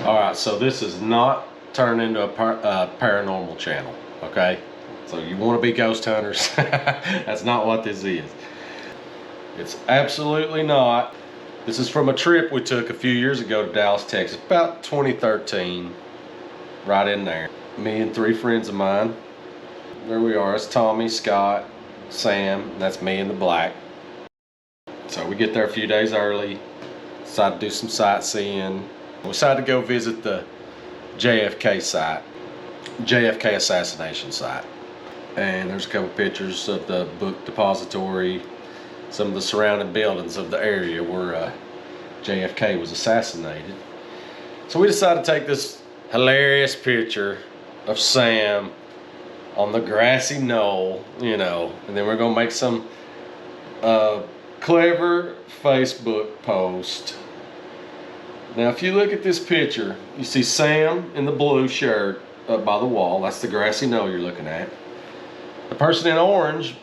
Alright, so this is not turned into a paranormal channel, okay? So you want to be ghost hunters, that's not what this is. It's absolutely not. This is from a trip we took a few years ago to Dallas, Texas, about 2013, right in there. Me and 3 friends of mine. There we are, it's Tommy, Scott, Sam, and that's me in the black. So we get there a few days early, decided to do some sightseeing. We decided to go visit the JFK site, JFK assassination site. And there's a couple pictures of the book depository, some of the surrounding buildings of the area where JFK was assassinated. So we decided to take this hilarious picture of Sam on the grassy knoll, you know, and then we're gonna make some clever Facebook post. Now if you look at this picture, you see Sam in the blue shirt up by the wall. That's the grassy knoll you're looking at. The person in orange,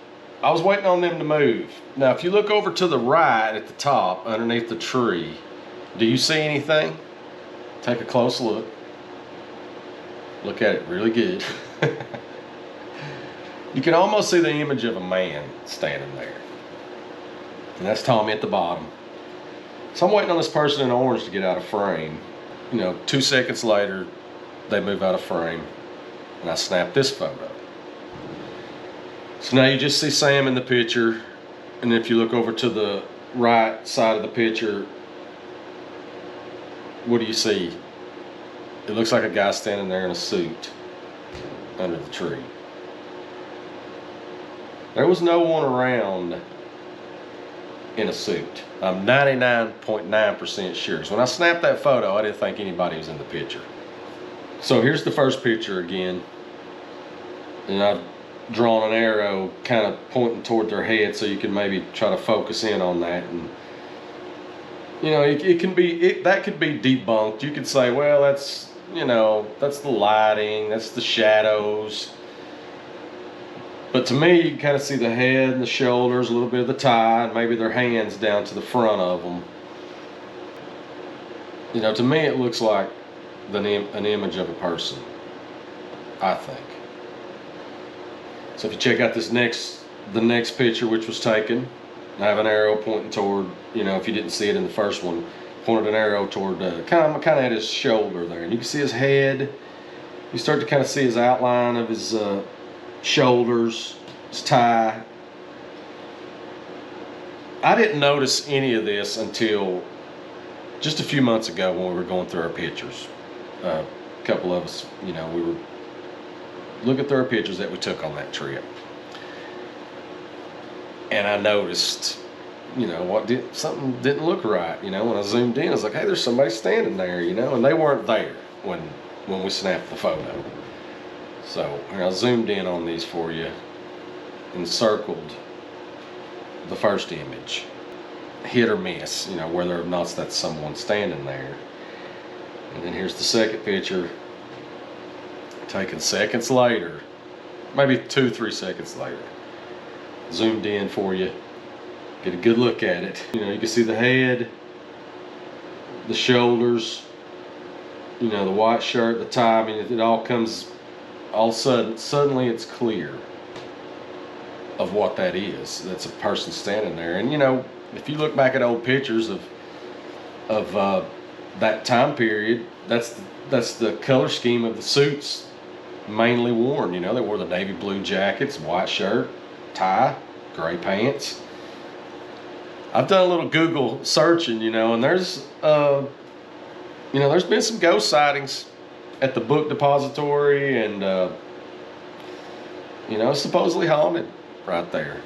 I was waiting on them to move. Now if you look over to the right at the top underneath the tree, do you see anything? Take a close look. Look at it really good. You can almost see the image of a man standing there. And that's Tommy at the bottom. So I'm waiting on this person in orange to get out of frame. You know, 2 seconds later, they move out of frame, and I snap this photo. So now you just see Sam in the picture, and if you look over to the right side of the picture, what do you see? It looks like a guy standing there in a suit under the tree. There was no one around in a suit. I'm 99.9% sure. So when I snapped that photo, I didn't think anybody was in the picture. So here's the first picture again. And I've drawn an arrow kind of pointing toward their head so you can maybe try to focus in on that. And you know, it can be, that could be debunked. You could say, well, that's, you know, that's the lighting, that's the shadows. But to me, you can kind of see the head and the shoulders, a little bit of the tie, and maybe their hands down to the front of them. You know, to me, it looks like an image of a person, I think. So if you check out the next picture, which was taken, I have an arrow pointing toward, you know, if you didn't see it in the first one, pointed an arrow toward kind of at his shoulder there, and you can see his head. You start to kind of see his outline of his shoulders, his tie. I didn't notice any of this until just a few months ago when we were going through our pictures. A couple of us, you know, we were looking through our pictures that we took on that trip. And I noticed, you know, something didn't look right. You know, when I zoomed in, I was like, hey, there's somebody standing there, you know, and they weren't there when we snapped the photo. So here, I zoomed in on these for you and circled the first image. Hit or miss, you know, whether or not that's someone standing there. And then here's the second picture, taken seconds later, maybe 2-3 seconds later. Zoomed in for you, get a good look at it. You know, you can see the head, the shoulders, you know, the white shirt, the tie. I mean, it all comes, all suddenly it's clear of what that is. That's a person standing there. And you know, if you look back at old pictures of that time period, that's the color scheme of the suits mainly worn. You know, they wore the navy blue jackets, white shirt, tie, gray pants. I've done a little Google searching, you know, and there's you know, there's been some ghost sightings at the book depository, and you know, it's supposedly haunted right there.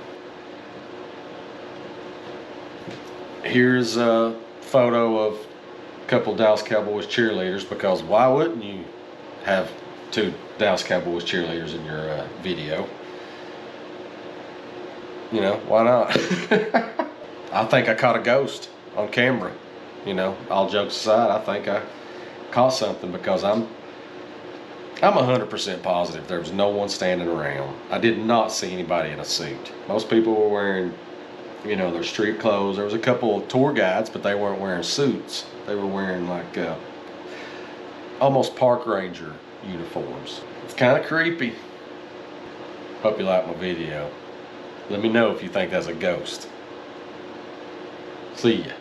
Here's a photo of a couple Dallas Cowboys cheerleaders, because why wouldn't you have 2 Dallas Cowboys cheerleaders in your video? You know, why not? I think I caught a ghost on camera. You know, all jokes aside, I think I caught something, because I'm 100% positive there was no one standing around. I did not see anybody in a suit. Most people were wearing, you know, their street clothes. There was a couple of tour guides, but they weren't wearing suits. They were wearing like almost park ranger uniforms. It's kind of creepy. Hope you like my video. Let me know if you think that's a ghost. See ya.